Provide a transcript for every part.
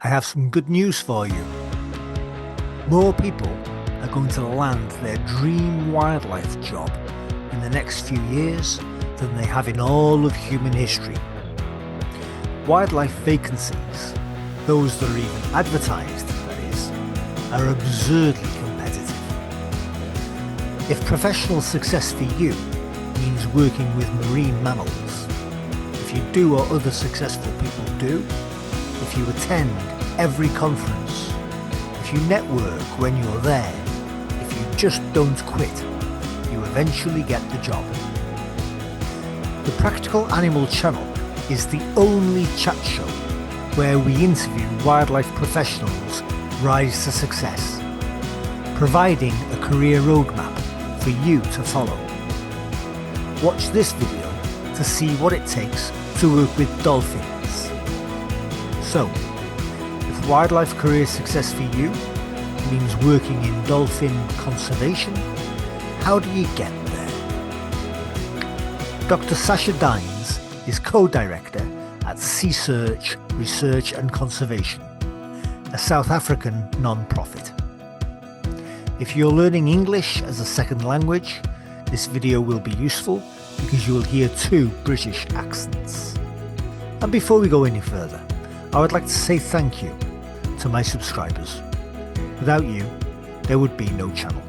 I have some good news for you. More people are going to land their dream wildlife job in the next few years than they have in all of human history. Wildlife vacancies, those that are even advertised, that is, are absurdly competitive. If professional success for you means working with marine mammals, if you do what other successful people do, if you attend every conference, if you network when you're there, if you just don't quit, you eventually get the job. The Practical Animal Channel is the only chat show where we interview wildlife professionals rise to success, providing a career roadmap for you to follow. Watch this video to see what it takes to work with dolphins. So, if wildlife career success for you means working in dolphin conservation, how do you get there? Dr. Sasha Dines is co-director at Sea Search Research and Conservation, a South African non-profit. If you're learning English as a second language, this video will be useful because you will hear two British accents. And before we go any further, I would like to say thank you to my subscribers. Without you, there would be no channel.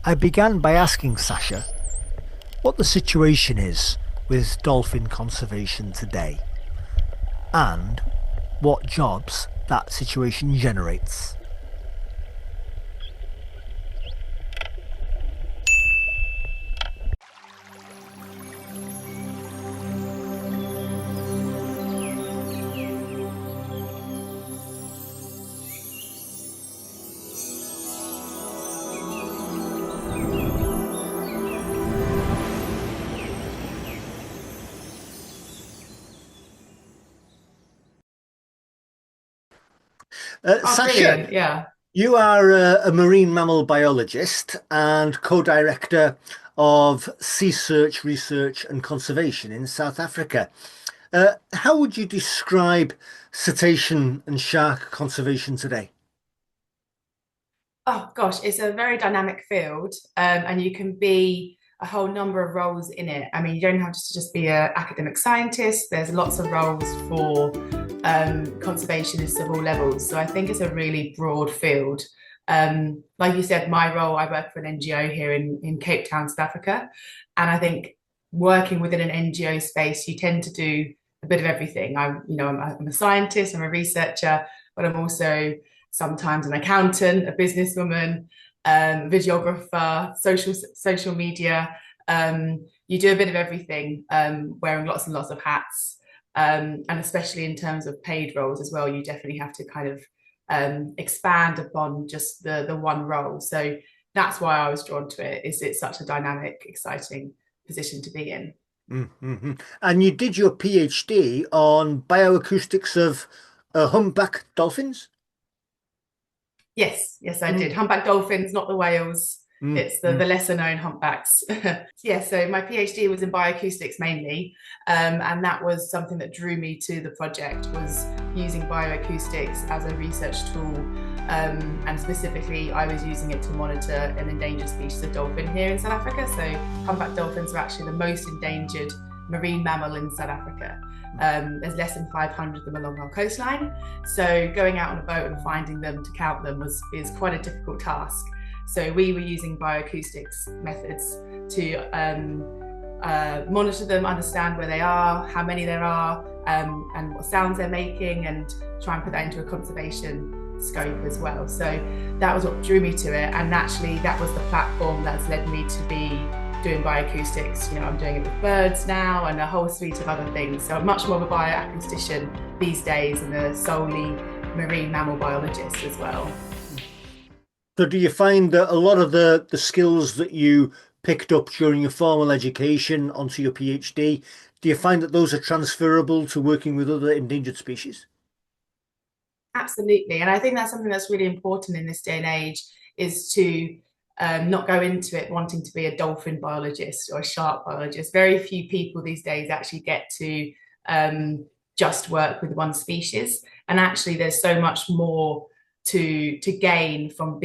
I began by asking Sasha what the situation is with dolphin conservation today and what jobs that situation generates. Sasha, brilliant. Yeah. you are a marine mammal biologist and co-director of Sea Search Research and Conservation in South Africa. How would you describe cetacean and shark conservation today? Oh gosh, it's a very dynamic field, and you can be a whole number of roles in it. I mean, you don't have to just be an academic scientist. There's lots of roles for conservationists of all levels. So I think it's a really broad field. Like you said, my role, I work for an NGO here in Cape Town, South Africa, and I think working within an NGO space, you tend to do a bit of everything. I'm a scientist, I'm a researcher, but I'm also sometimes an accountant, a businesswoman, videographer, social media. You do a bit of everything, wearing lots and lots of hats, and especially in terms of paid roles as well. You definitely have to kind of expand upon just the one role. So that's why I was drawn to it. Is it's such a dynamic, exciting position to be in. Mm-hmm. And you did your PhD on bioacoustics of humpback dolphins? Yes, I did. Humpback dolphins, not the whales. It's the Mm. lesser known humpbacks. Yeah, so my PhD was in bioacoustics mainly, and that was something that drew me to the project, was using bioacoustics as a research tool, and specifically I was using it to monitor an endangered species of dolphin here in South Africa. So humpback dolphins are actually the most endangered marine mammal in South Africa. There's less than 500 of them along our coastline. So going out on a boat and finding them to count them is quite a difficult task. So we were using bioacoustics methods to monitor them, understand where they are, how many there are, and what sounds they're making, and try and put that into a conservation scope as well. So that was what drew me to it, and actually that was the platform that's led me to be doing bioacoustics. I'm doing it with birds now and a whole suite of other things. So I'm much more of a bioacoustician these days and a solely marine mammal biologist as well. So do you find that a lot of the skills that you picked up during your formal education onto your PhD, do you find that those are transferable to working with other endangered species? Absolutely. And I think that's something that's really important in this day and age, is to not go into it wanting to be a dolphin biologist or a shark biologist. Very few people these days actually get to just work with one species. And actually there's so much more to gain from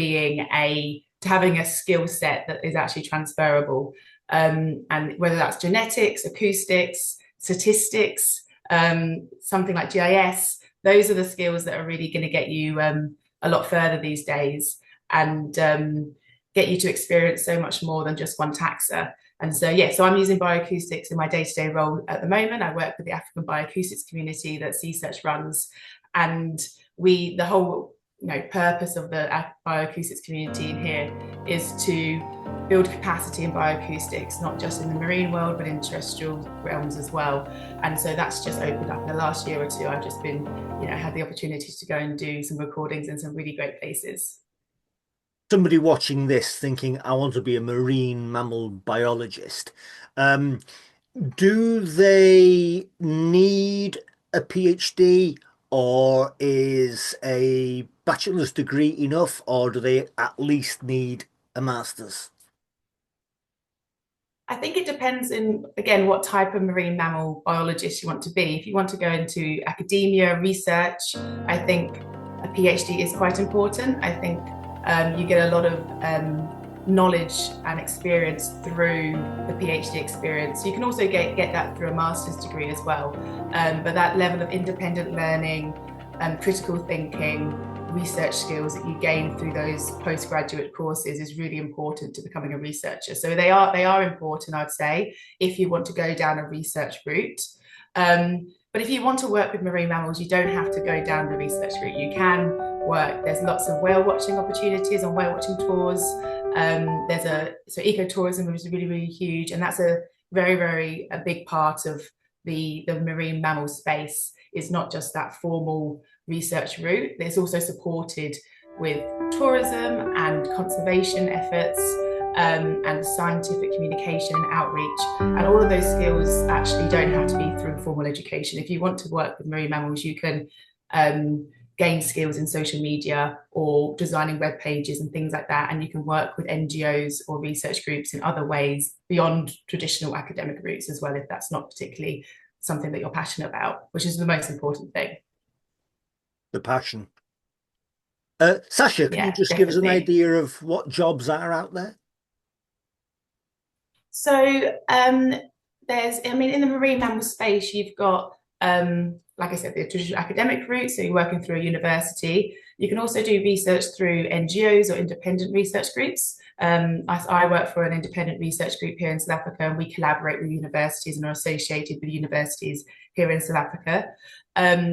having a skill set that is actually transferable. And whether that's genetics, acoustics, statistics, something like GIS, those are the skills that are really going to get you a lot further these days, and get you to experience so much more than just one taxa. And so, yeah, so I'm using bioacoustics in my day-to-day role at the moment. I work with the African bioacoustics community that CSearch runs, and the whole purpose of the bioacoustics community in here is to build capacity in bioacoustics, not just in the marine world, but in terrestrial realms as well. And so that's just opened up in the last year or two. I've just been, had the opportunity to go and do some recordings in some really great places. Somebody watching this thinking, I want to be a marine mammal biologist. Do they need a PhD, or is a bachelor's degree enough, or do they at least need a master's? I think it depends in, again, what type of marine mammal biologist you want to be. If you want to go into academia, research, I think a PhD is quite important. I think you get a lot of knowledge and experience through the PhD experience. You can also get that through a master's degree as well. But that level of independent learning, critical thinking, research skills that you gain through those postgraduate courses is really important to becoming a researcher. So they are important, I'd say, if you want to go down a research route. But if you want to work with marine mammals, you don't have to go down the research route. You can work. There's lots of whale watching opportunities on whale watching tours. So ecotourism is really, really huge, and that's a very, very a big part of the marine mammal space. Is not just that formal research route. It's also supported with tourism and conservation efforts, and scientific communication and outreach. And all of those skills actually don't have to be through formal education. If you want to work with marine mammals, you can gain skills in social media or designing web pages and things like that. And you can work with NGOs or research groups in other ways beyond traditional academic routes as well, if that's not particularly something that you're passionate about, which is the most important thing. The passion. Sasha, can you Yeah, just give us an definitely. idea of what jobs are out there? So in the marine mammal space, you've got, like I said, the traditional academic route. So you're working through a university. You can also do research through NGOs or independent research groups. I work for an independent research group here in South Africa, and we collaborate with universities and are associated with universities here in South Africa.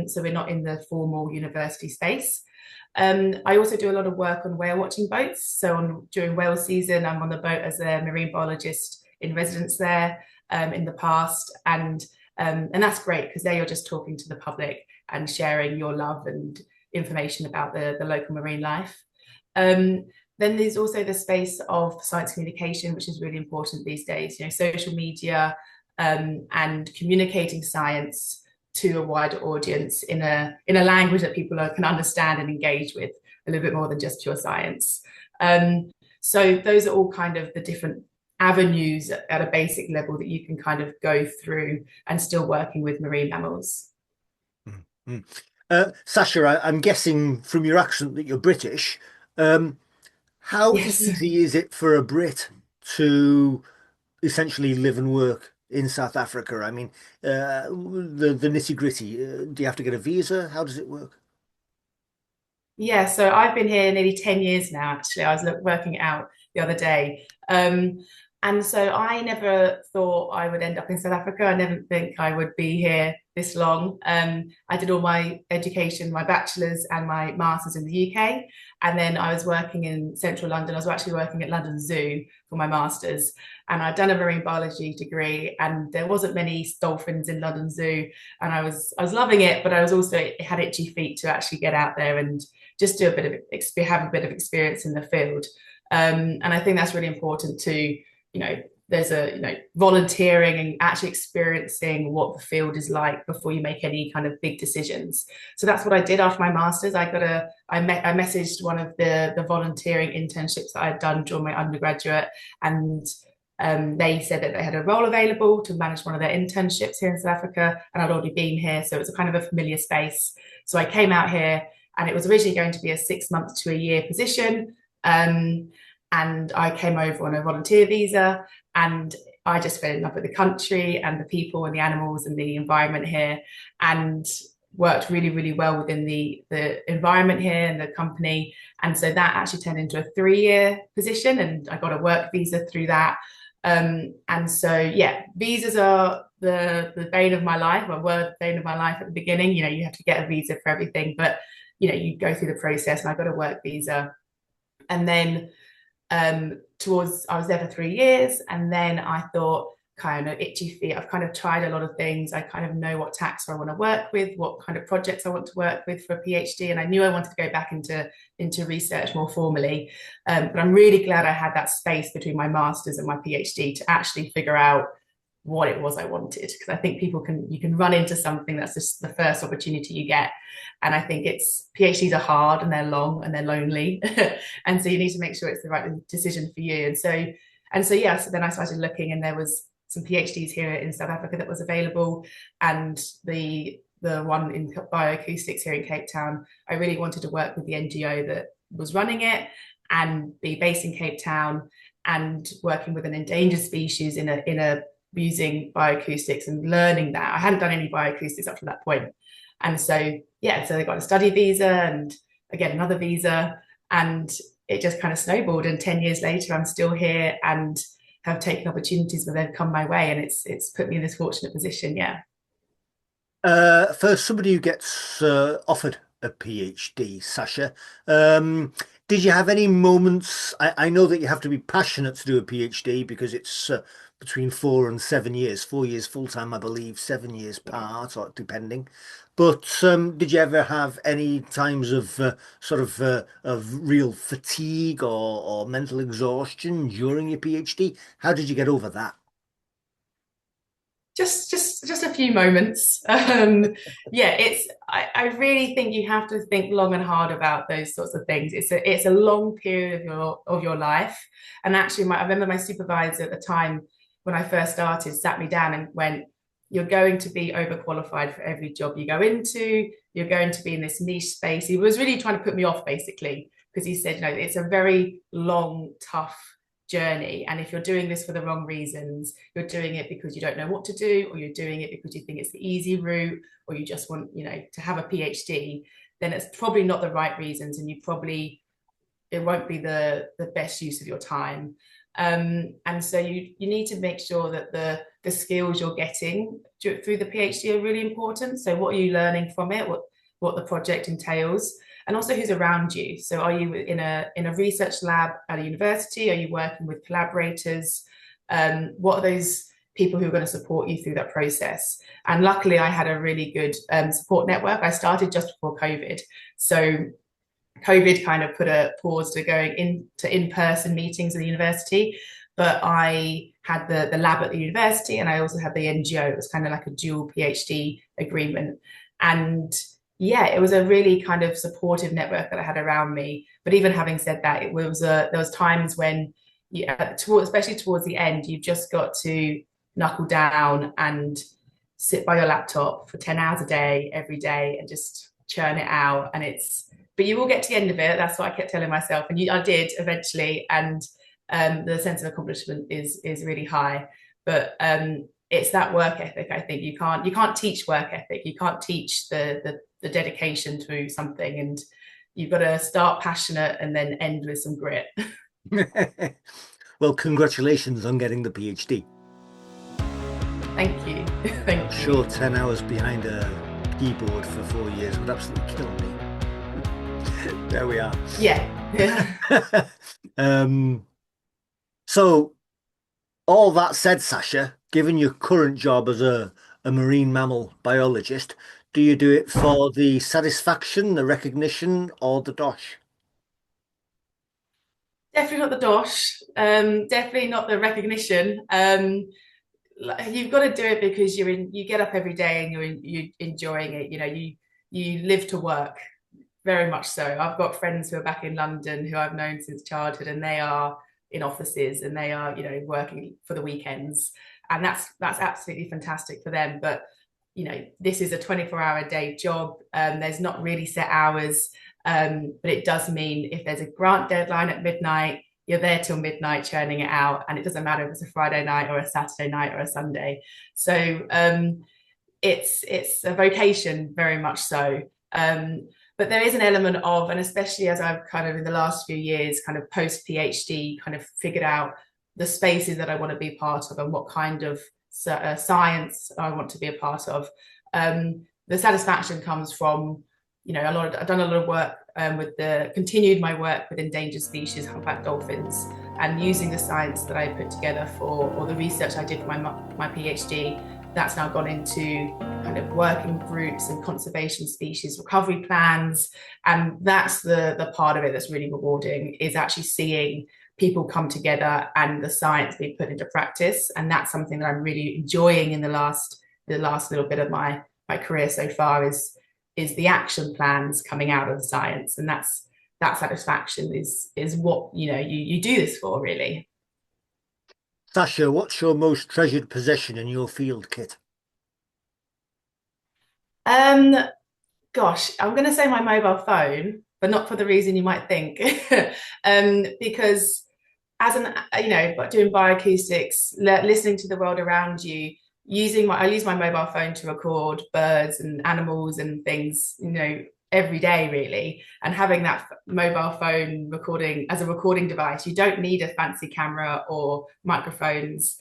So we're not in the formal university space. I also do a lot of work on whale watching boats. So during whale season, I'm on the boat as a marine biologist in residence there in the past. And that's great because there you're just talking to the public and sharing your love and information about the local marine life. Then there's also the space of science communication, which is really important these days. Social media and communicating science to a wider audience in a language that people can understand and engage with a little bit more than just pure science. So those are all kind of the different avenues at a basic level that you can kind of go through and still working with marine mammals. Mm-hmm. Sasha, I'm guessing from your accent that you're British. How Yes. easy is it for a Brit to essentially live and work in South Africa? I mean, the nitty-gritty. Do you have to get a visa? How does it work? Yeah, so I've been here nearly 10 years now, actually. I was working it out the other day. And so I never thought I would end up in South Africa. I never think I would be here this long. I did all my education, my bachelor's and my master's in the UK. And then I was working in central London. I was actually working at London Zoo for my master's. And I'd done a marine biology degree, and there wasn't many dolphins in London Zoo. And I was loving it, but I was also had itchy feet to actually get out there and just do a bit of have a bit of experience in the field. And I think that's really important to, there's volunteering and actually experiencing what the field is like before you make any kind of big decisions. So that's what I did after my master's. I messaged one of the volunteering internships that I'd done during my undergraduate, and They said that they had a role available to manage one of their internships here in South Africa, and I'd already been here, so it was a kind of a familiar space. So I came out here, and it was originally going to be a 6 month to a year position. And I came over on a volunteer visa, and I just fell in love with the country and the people and the animals and the environment here, and worked really, really well within the environment here and the company. And so that actually turned into a 3 year position, and I got a work visa through that. And so, yeah, visas are the bane of my life, or were the bane of my life at the beginning. You know, you have to get a visa for everything, but, you know, you go through the process, and I got a work visa. And then I was there for 3 years, and then I thought, kind of itchy feet. I've kind of tried a lot of things. I kind of know what taxa I want to work with, what kind of projects I want to work with for a PhD, and I knew I wanted to go back into research more formally. But I'm really glad I had that space between my master's and my PhD to actually figure out what it was I wanted, because I think you can run into something that's just the first opportunity you get. And I think PhDs are hard, and they're long, and they're lonely. And so you need to make sure it's the right decision for you. So then I started looking, and there was some PhDs here in South Africa that was available, and the one in bioacoustics here in Cape Town. I really wanted to work with the NGO that was running it, and be based in Cape Town, and working with an endangered species in a using bioacoustics and learning that. I hadn't done any bioacoustics up to that point. And so, yeah, so I got a study visa, and again, another visa, and it just kind of snowballed. And 10 years later, I'm still here and have taken opportunities when they've come my way. And it's put me in this fortunate position. Yeah. For somebody who gets offered a PhD, Sasha, did you have any moments? I know that you have to be passionate to do a PhD because it's between 4 and 7 years, 4 years full time, I believe, 7 years part, or depending. But did you ever have any times of of real fatigue or mental exhaustion during your PhD? How did you get over that? Just a few moments. Yeah, I really think you have to think long and hard about those sorts of things. It's a long period of your life. And actually, I remember my supervisor at the time when I first started sat me down and went, "You're going to be overqualified for every job you go into. You're going to be in this niche space." He was really trying to put me off, basically, because he said, it's a very long, tough journey. And if you're doing this for the wrong reasons, you're doing it because you don't know what to do, or you're doing it because you think it's the easy route, or you just want, to have a PhD, then it's probably not the right reasons. And it won't be the best use of your time. And so you need to make sure that the skills you're getting through the PhD are really important. So what are you learning from it? What the project entails, and also who's around you. So are you in a research lab at a university? Are you working with collaborators? What are those people who are going to support you through that process? And luckily, I had a really good support network. I started just before COVID. So COVID kind of put a pause to going into in-person meetings at the university. But I had the lab at the university, and I also had the NGO. It was kind of like a dual PhD agreement. And yeah, it was a really kind of supportive network that I had around me. But even having said that, there was times when, especially towards the end, you've just got to knuckle down and sit by your laptop for 10 hours a day, every day, and just churn it out. But you will get to the end of it. That's what I kept telling myself. And I did eventually. And the sense of accomplishment is really high. But it's that work ethic. I think you can't teach work ethic. You can't teach the dedication to something, and you've got to start passionate and then end with some grit. Well, congratulations on getting the PhD. Thank you. Thank you. Sure, 10 hours behind a keyboard for 4 years would absolutely kill me. There we are. Yeah. So all that said, Sasha, given your current job as a marine mammal biologist, do you do it for the satisfaction, the recognition, or the dosh? Definitely not the dosh. Definitely not the recognition. You've got to do it because you get up every day and you're enjoying it. You live to work, very much so. I've got friends who are back in London who I've known since childhood, and they are in offices, and they are, working for the weekends, and that's absolutely fantastic for them. But this is a 24-hour-a-day job. There's not really set hours, but it does mean if there's a grant deadline at midnight, you're there till midnight churning it out, and it doesn't matter if it's a Friday night or a Saturday night or a Sunday. So it's a vocation, very much so. But there is an element of, and especially as I've kind of in the last few years, kind of post PhD, kind of figured out the spaces that I want to be part of and what kind of science I want to be a part of. The satisfaction comes from, I've done a lot of work continued my work with endangered species, humpback dolphins, and using the science that I put together or the research I did for my PhD, that's now gone into kind of working groups and conservation species recovery plans. And that's the part of it that's really rewarding, is actually seeing people come together and the science being put into practice. And that's something that I'm really enjoying in the last little bit of my career so far, is the action plans coming out of the science. And that satisfaction is what you do this for, really. Sasha, what's your most treasured possession in your field kit? Gosh, I'm going to say my mobile phone, but not for the reason you might think. Because as doing bioacoustics, listening to the world around you, I use my mobile phone to record birds and animals and things, every day, really. And having that mobile phone recording as a recording device, you don't need a fancy camera or microphones.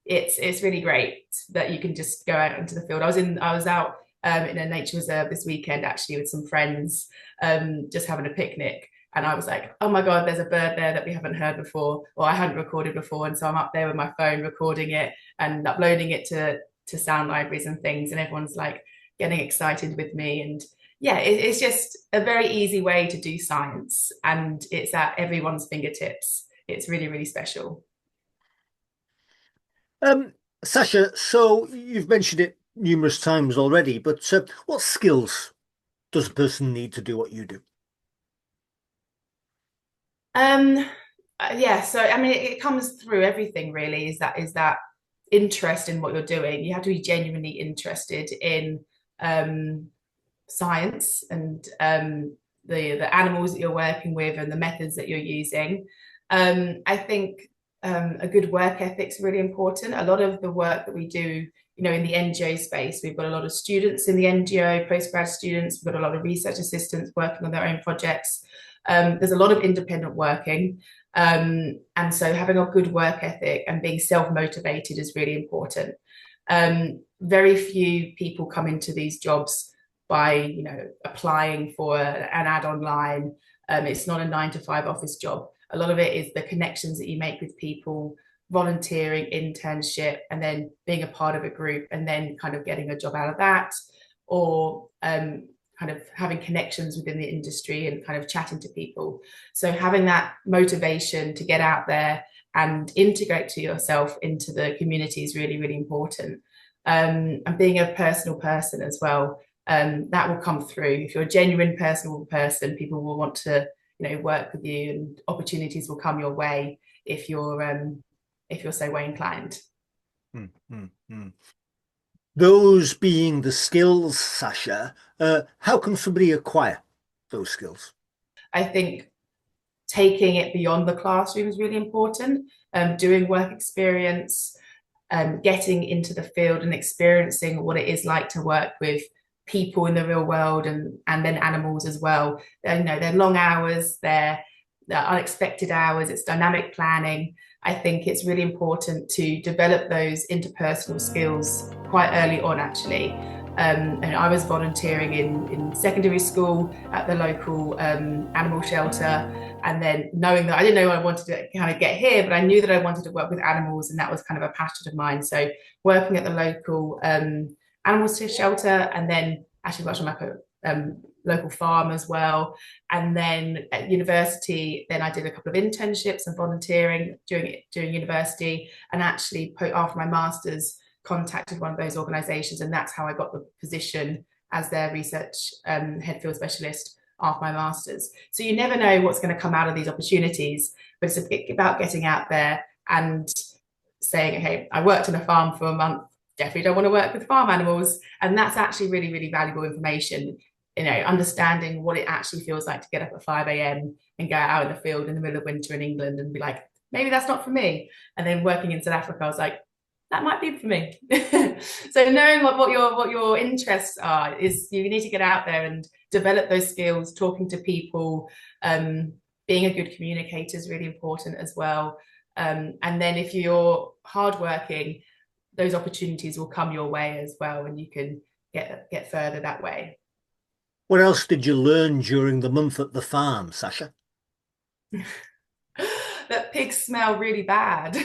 It's really great that you can just go out into the field. I was out in a nature reserve this weekend, actually, with some friends, just having a picnic. And I was like, oh my God, there's a bird there that we haven't heard before, or I hadn't recorded before. And so I'm up there with my phone recording it and uploading it to sound libraries and things. And everyone's like getting excited with me. And yeah, it's just a very easy way to do science. And it's at everyone's fingertips. It's really, really special. Sasha, so you've mentioned it numerous times already, but what skills does a person need to do what you do? Yeah, so I mean, it comes through everything, really. Is that interest in what you're doing? You have to be genuinely interested in science and the animals that you're working with and the methods that you're using. I think a good work ethic is really important. A lot of the work that we do, in the NGO space, we've got a lot of students in the NGO, postgrad students. We've got a lot of research assistants working on their own projects. There's a lot of independent working. And so having a good work ethic and being self-motivated is really important. Very few people come into these jobs by, applying for an ad online. It's not a 9 to 5 office job. A lot of it is the connections that you make with people, volunteering, internship, and then being a part of a group and then kind of getting a job out of that, or kind of having connections within the industry and kind of chatting to people. So having that motivation to get out there and integrate to yourself into the community is really, really important. And being a personal person as well, that will come through. If you're a genuine personal person, people will want to, work with you, and opportunities will come your way if you're so way inclined. Mm, mm, mm. Those being the skills, Sasha, how can somebody acquire those skills? I think taking it beyond the classroom is really important. Doing work experience, getting into the field and experiencing what it is like to work with people in the real world and then animals as well. They're long hours, they're unexpected hours, it's dynamic planning. I think it's really important to develop those interpersonal skills quite early on, actually. And I was volunteering in secondary school at the local animal shelter, and then knowing that I didn't know I wanted to kind of get here, but I knew that I wanted to work with animals, and that was kind of a passion of mine. So working at the local animal shelter, and then actually worked on like a local farm as well. And then at university, then I did a couple of internships and volunteering during university, and actually after my master's contacted one of those organizations, and that's how I got the position as their research head field specialist after my master's. So you never know what's going to come out of these opportunities, but it's about getting out there and saying, hey, I worked on a farm for a month, definitely don't want to work with farm animals. And that's actually really, really valuable information, understanding what it actually feels like to get up at 5 a.m. and go out in the field in the middle of winter in England and be like, maybe that's not for me. And then working in South Africa, I was like, that might be for me. So knowing what your interests are is you need to get out there and develop those skills, talking to people, being a good communicator is really important as well. And then if you're hardworking, those opportunities will come your way as well, and you can get further that way. What else did you learn during the month at the farm, Sasha? That pigs smell really bad.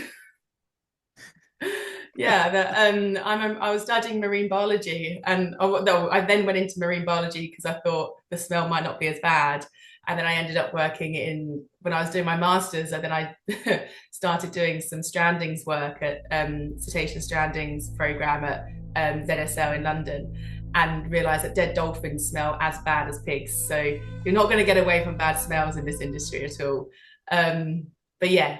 Yeah, that I was studying marine biology, and no, I then went into marine biology because I thought the smell might not be as bad. And then I ended up working when I was doing my master's, and then I started doing some strandings work at cetacean strandings program at ZSL in London, and realized that dead dolphins smell as bad as pigs. So you're not going to get away from bad smells in this industry at all. But yeah,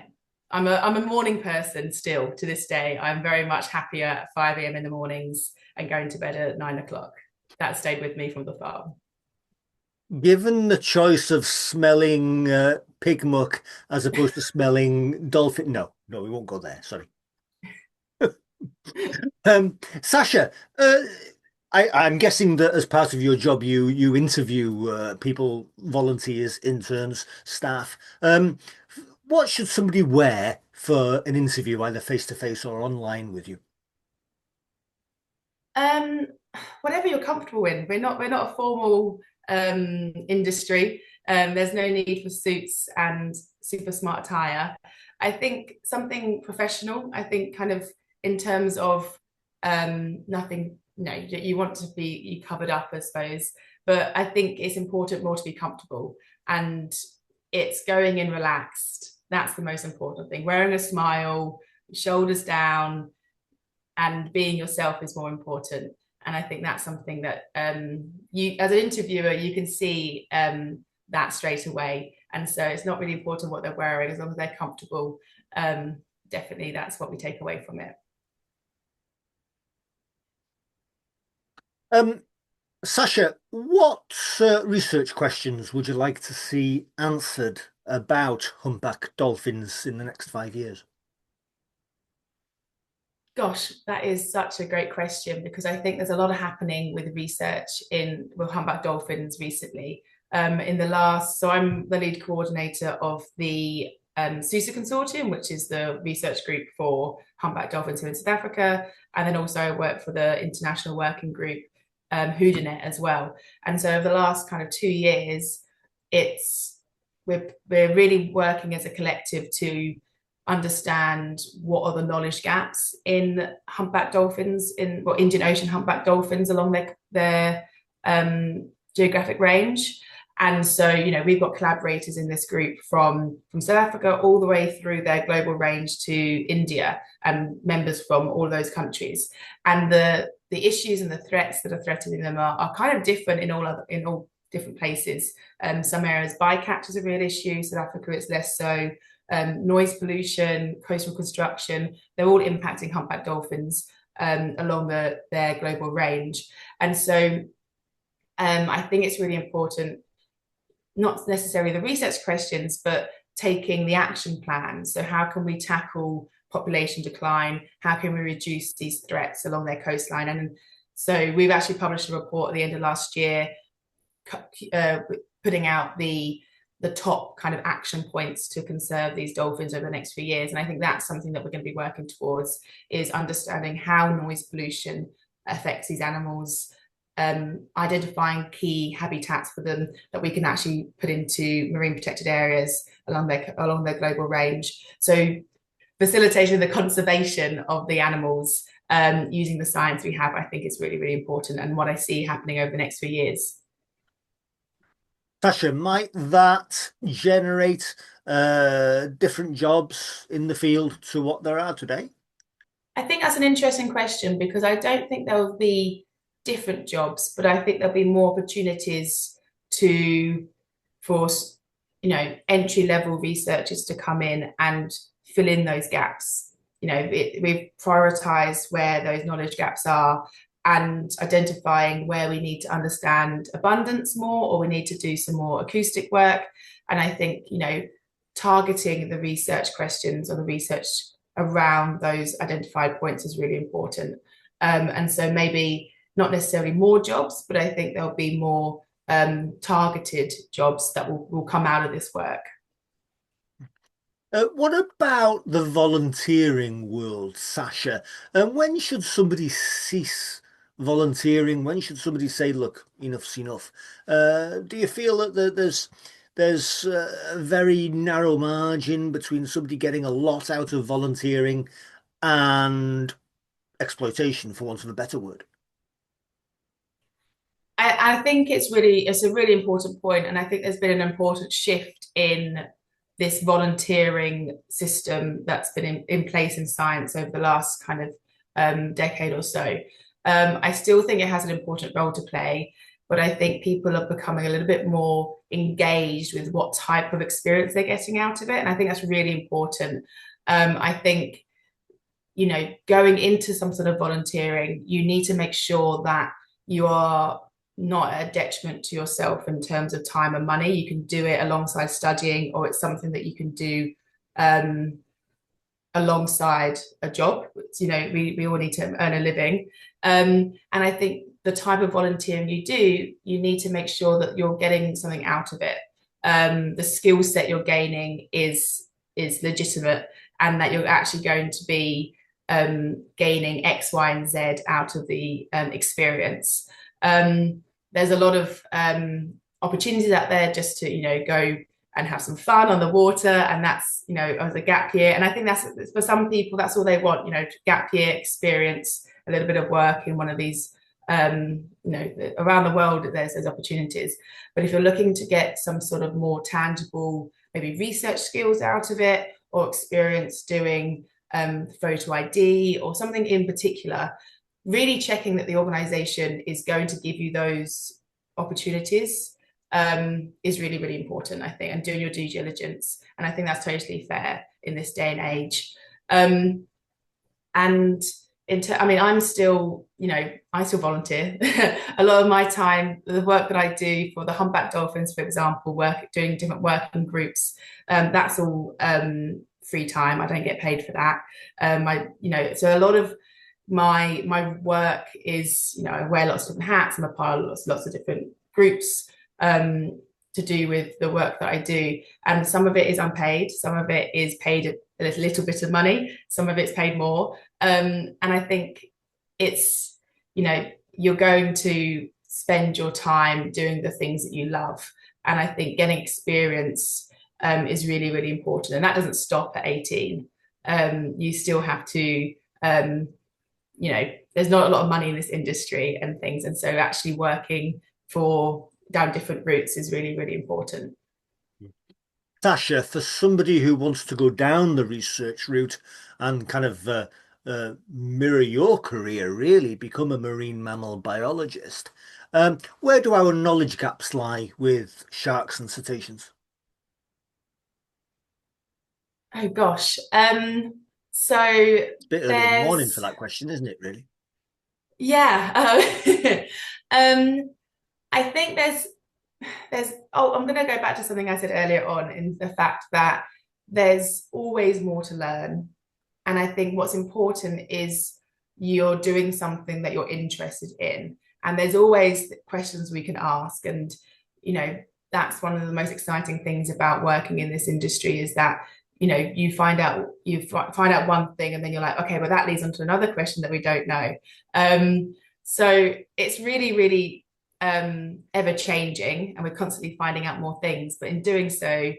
I'm a morning person still to this day. I'm very much happier at 5 a.m. in the mornings and going to bed at 9 o'clock. That stayed with me from the farm. Given the choice of smelling pig muck as opposed to smelling dolphin, no, we won't go there. Sorry. Sasha, I'm guessing that as part of your job, you interview people, volunteers, interns, staff. What should somebody wear for an interview, either face to face or online with you? Um, Whatever you're comfortable in. We're not a formal industry. There's no need for suits and super smart attire. I think something professional. I think kind of in terms of nothing. No, you want to be covered up, I suppose. But I think it's important more to be comfortable, and it's going in relaxed. That's the most important thing. Wearing a smile, shoulders down, and being yourself is more important. And I think that's something that you, as an interviewer, you can see that straight away. And so it's not really important what they're wearing as long as they're comfortable. Definitely, that's what we take away from it. Sasha, what research questions would you like to see answered about humpback dolphins in the next 5 years? Gosh, that is such a great question, because I think there's a lot of happening with research with humpback dolphins recently. So I'm the lead coordinator of the SUSA consortium, which is the research group for humpback dolphins here in South Africa, and then also I work for the international working group Houdanet as well. And so over the last kind of 2 years, we're really working as a collective to understand what are the knowledge gaps in humpback dolphins, Indian Ocean humpback dolphins along their geographic range. And so, we've got collaborators in this group from South Africa all the way through their global range to India, and members from all of those countries. And the issues and the threats that are threatening them are kind of different in all different places. Some areas bycatch is a real issue. South Africa, it's less so. Noise pollution, coastal construction, they're all impacting humpback dolphins along their global range. And so I think it's really important, not necessarily the research questions, but taking the action plan. So how can we tackle population decline? How can we reduce these threats along their coastline? And so we've actually published a report at the end of last year, putting out the top kind of action points to conserve these dolphins over the next few years. And I think that's something that we're going to be working towards, is understanding how noise pollution affects these animals, identifying key habitats for them that we can actually put into marine protected areas along their global range. So facilitating the conservation of the animals using the science we have, I think is really, really important, and what I see happening over the next few years. Sasha, might that generate different jobs in the field to what there are today? I think that's an interesting question, because I don't think there will be different jobs, but I think there'll be more opportunities to force, entry level researchers to come in and fill in those gaps. We've prioritized where those knowledge gaps are and identifying where we need to understand abundance more, or we need to do some more acoustic work. And I think, targeting the research questions or the research around those identified points is really important. And so maybe not necessarily more jobs, but I think there'll be more targeted jobs that will come out of this work. What about the volunteering world, Sasha? When should somebody cease volunteering? When should somebody say, "Look, enough's enough"? Do you feel that there's a very narrow margin between somebody getting a lot out of volunteering and exploitation, for want of a better word? I think it's a really important point, and I think there's been an important shift in this volunteering system that's been in place in science over the last kind of decade or so. I still think it has an important role to play, but I think people are becoming a little bit more engaged with what type of experience they're getting out of it, and I think that's really important. I think, going into some sort of volunteering, you need to make sure that you are not a detriment to yourself in terms of time and money. You can do it alongside studying, or it's something that you can do alongside a job. We all need to earn a living. And I think the type of volunteering you do, you need to make sure that you're getting something out of it. The skill set you're gaining is legitimate, and that you're actually going to be gaining X, Y, and Z out of the experience. There's a lot of opportunities out there just to, go and have some fun on the water. And that's, as a gap year. And I think that's, for some people, that's all they want, gap year experience, a little bit of work in one of these, around the world, there's opportunities. But if you're looking to get some sort of more tangible, maybe research skills out of it, or experience doing photo ID or something in particular, really checking that the organization is going to give you those opportunities is really, really important, I think, and doing your due diligence. And I think that's totally fair in this day and age. And I'm still, I still volunteer. A lot of my time, the work that I do for the Humpback Dolphins, for example, doing different working groups, that's all free time. I don't get paid for that. So a lot of my work is, I wear lots of different hats. I'm a part of lots of different groups to do with the work that I do. And some of it is unpaid. Some of it is paid a little bit of money. Some of it's paid more. And I think it's, you're going to spend your time doing the things that you love. And I think getting experience is really, really important. And that doesn't stop at 18. You still have to, there's not a lot of money in this industry and things. And so actually working down different routes is really, really important. Sasha, for somebody who wants to go down the research route and kind of mirror your career, really become a marine mammal biologist, where do our knowledge gaps lie with sharks and cetaceans? Oh gosh. So It's a bit early in the morning for there's that question, isn't it, really? yeah. I think I'm going to go back to something I said earlier on, in the fact that there's always more to learn. And I think what's important is you're doing something that you're interested in. And there's always questions we can ask. And, that's one of the most exciting things about working in this industry, is that, you find out one thing, and then you're like, okay, well, that leads on to another question that we don't know. So it's really, really ever changing, and we're constantly finding out more things. But in doing so,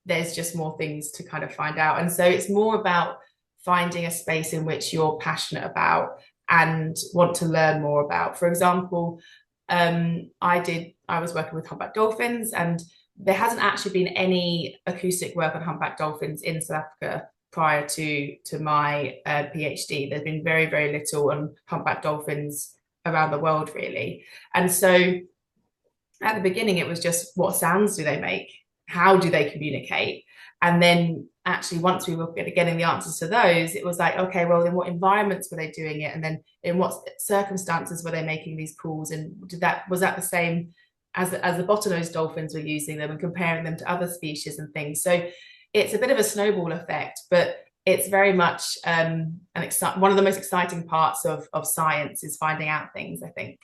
there's just more things to kind of find out. And so it's more about finding a space in which you're passionate about and want to learn more about. For example, I was working with Humpback Dolphins, and there hasn't actually been any acoustic work on Humpback Dolphins in South Africa prior to my PhD. There's been very, very little on Humpback Dolphins around the world, really. And so at the beginning, it was just what sounds do they make? How do they communicate? And then actually, once we were getting the answers to those, it was like, okay, well, in what environments were they doing it? And then in what circumstances were they making these calls? And was that the same as the bottlenose dolphins were using them and comparing them to other species and things? So it's a bit of a snowball effect, but it's very much one of the most exciting parts of science is finding out things, I think.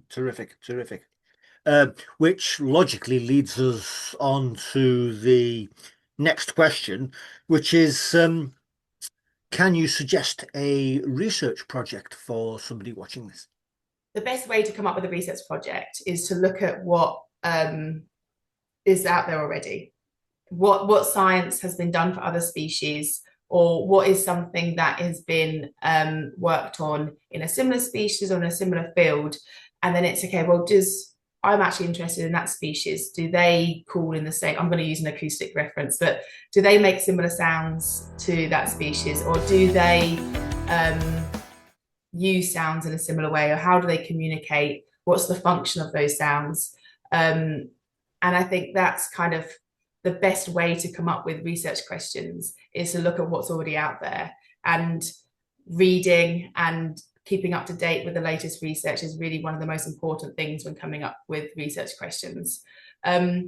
Terrific, terrific. Which logically leads us on to the next question, which is, can you suggest a research project for somebody watching this? The best way to come up with a research project is to look at what is out there already. What science has been done for other species, or what is something that has been worked on in a similar species or in a similar field. And then it's okay, well, I'm actually interested in that species. Do they call in the same, I'm going to use an acoustic reference, but do they make similar sounds to that species, or do they use sounds in a similar way, or how do they communicate? What's the function of those sounds? And I think that's kind of the best way to come up with research questions, is to look at what's already out there, and reading and keeping up to date with the latest research is really one of the most important things when coming up with research questions. Yeah,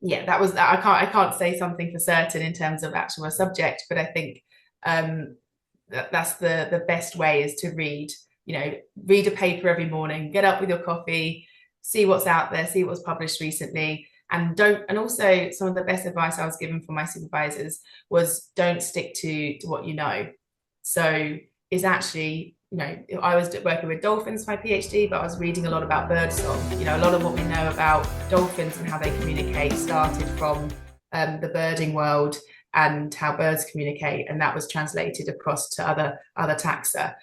I can't say something for certain in terms of actual subject, but I think that's the best way, is to read a paper every morning, get up with your coffee, see what's out there, see what's published recently. And also some of the best advice I was given from my supervisors was, don't stick to what you know. So is actually, I was working with dolphins for my PhD, but I was reading a lot about birdsong. A lot of what we know about dolphins and how they communicate started from the birding world and how birds communicate, and that was translated across to other taxa.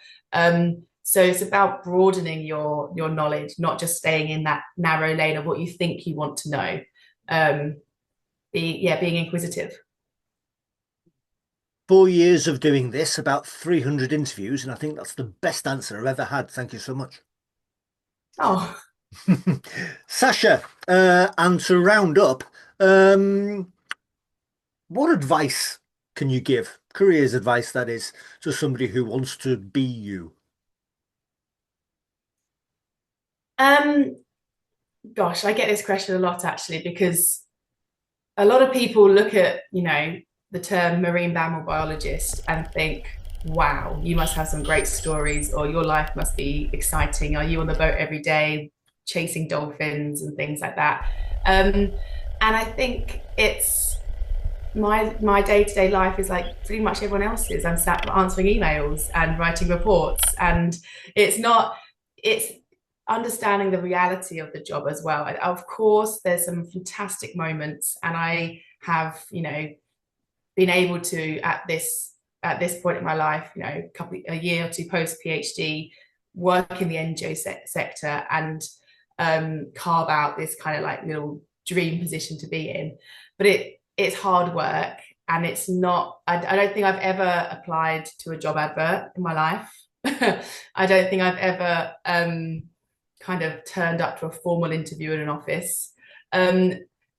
So it's about broadening your knowledge, not just staying in that narrow lane of what you think you want to know. Being inquisitive. 4 years of doing this, about 300 interviews, and I think that's the best answer I've ever had. Thank you so much. Oh, Sasha, and to round up, what advice can you give, careers advice that is, to somebody who wants to be you? gosh, I get this question a lot actually, because a lot of people look at, the term marine mammal biologist and think, wow, you must have some great stories, or your life must be exciting. Are you on the boat every day chasing dolphins and things like that? And I think it's my day-to-day life is like pretty much everyone else's. I'm sat answering emails and writing reports, and it's understanding the reality of the job as well. Of course, there's some fantastic moments, and I have, been able to at this point in my life, a year or two post PhD, work in the NGO sector and carve out this kind of like little dream position to be in. But it's hard work, and it's not. I don't think I've ever applied to a job advert in my life. I don't think I've ever kind of turned up to a formal interview in an office.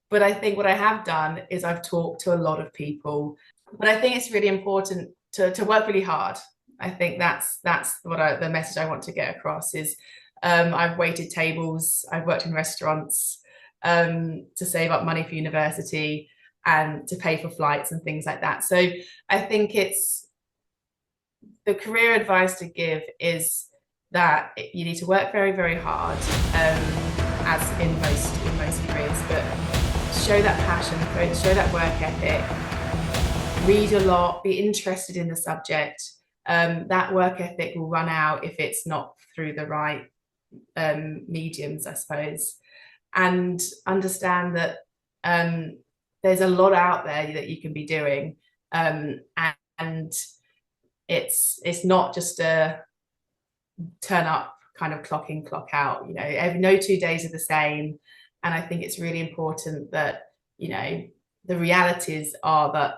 But I think what I have done is I've talked to a lot of people. But I think it's really important to work really hard. I think that's what the message I want to get across is, I've waited tables, I've worked in restaurants to save up money for university and to pay for flights and things like that. So I think it's the career advice to give is that you need to work very, very hard, as in most careers, but show that passion, show that work ethic, read a lot, be interested in the subject. That work ethic will run out if it's not through the right mediums, I suppose, and understand that there's a lot out there that you can be doing, and it's not just a turn up kind of clock in, clock out. No 2 days are the same, and I think it's really important that the realities are that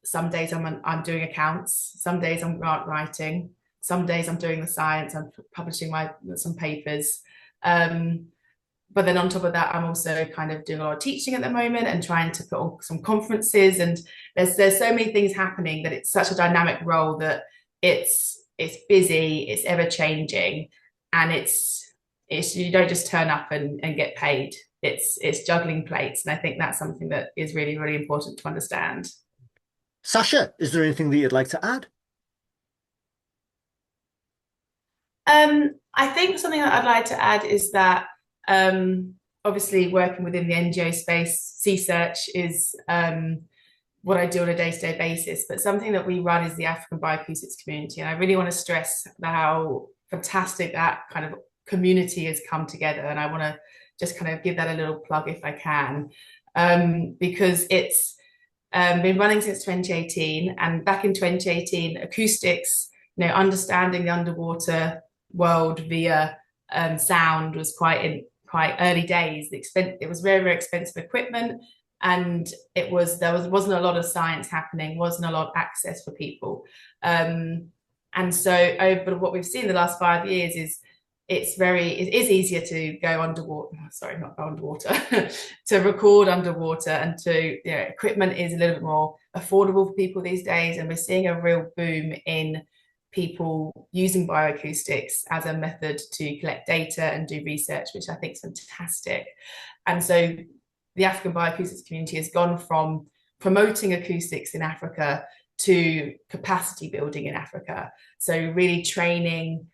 some days I'm doing accounts, some days I'm grant writing, some days I'm doing the science, I'm publishing some papers. But then on top of that, I'm also kind of doing a lot of teaching at the moment and trying to put on some conferences. And there's so many things happening that it's such a dynamic role that it's busy, it's ever changing, and it's you don't just turn up and get paid. It's juggling plates, and I think that's something that is really, really important to understand. Sasha, is there anything that you'd like to add? I think something that I'd like to add is that obviously working within the NGO space, CSearch is what I do on a day-to-day basis. But something that we run is the African Bioacoustics community, and I really want to stress how fantastic that kind of community has come together. And I want to just kind of give that a little plug if I can, because it's been running since 2018, and back in 2018, acoustics, understanding the underwater world via sound was quite early days. It was very, very expensive equipment, and there wasn't a lot of science happening, wasn't a lot of access for people. And so over what we've seen the last 5 years is it is easier to go underwater, sorry, not go underwater, to record underwater, and equipment is a little bit more affordable for people these days. And we're seeing a real boom in people using bioacoustics as a method to collect data and do research, which I think is fantastic. And so the African bioacoustics community has gone from promoting acoustics in Africa to capacity building in Africa. So really training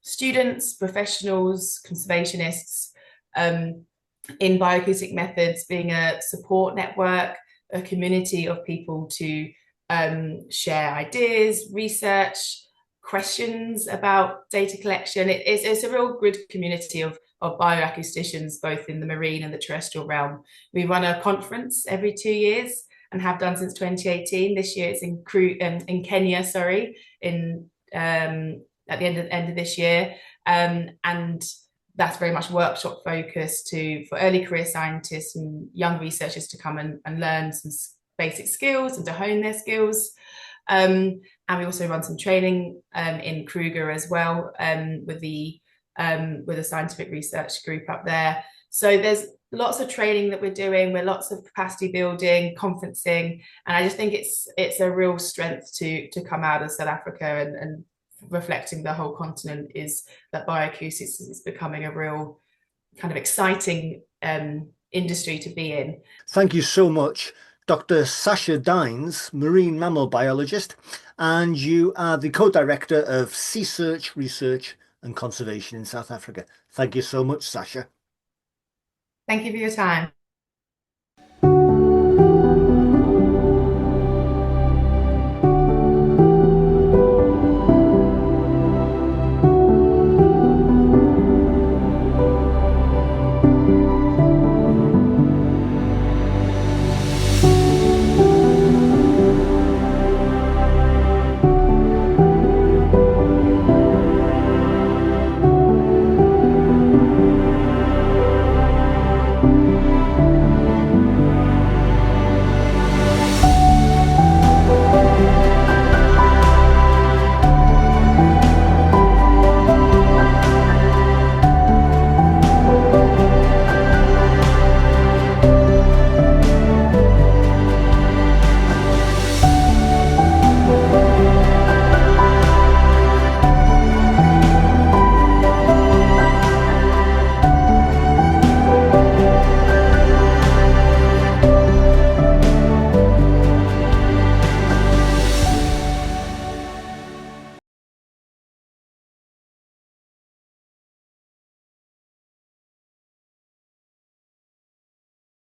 students, professionals, conservationists in bioacoustic methods, being a support network, a community of people to share ideas, research, questions about data collection. It's a real good community of bioacousticians, both in the marine and the terrestrial realm. We run a conference every 2 years and have done since 2018. This year it's in Kenya, at the end of this year, and that's very much workshop focused for early career scientists and young researchers to come and learn some basic skills and to hone their skills. And we also run some training in Kruger as well, with a scientific research group up there. So there's lots of training that we're doing. We're lots of capacity building, conferencing, and I just think it's a real strength to come out of South Africa and reflecting the whole continent, is that bioacoustics is becoming a real kind of exciting industry to be in. Thank you so much, Dr. Sasha Dines, marine mammal biologist, and you are the co-director of CSearch Research and Conservation in South Africa. Thank you so much, Sasha. Thank you for your time.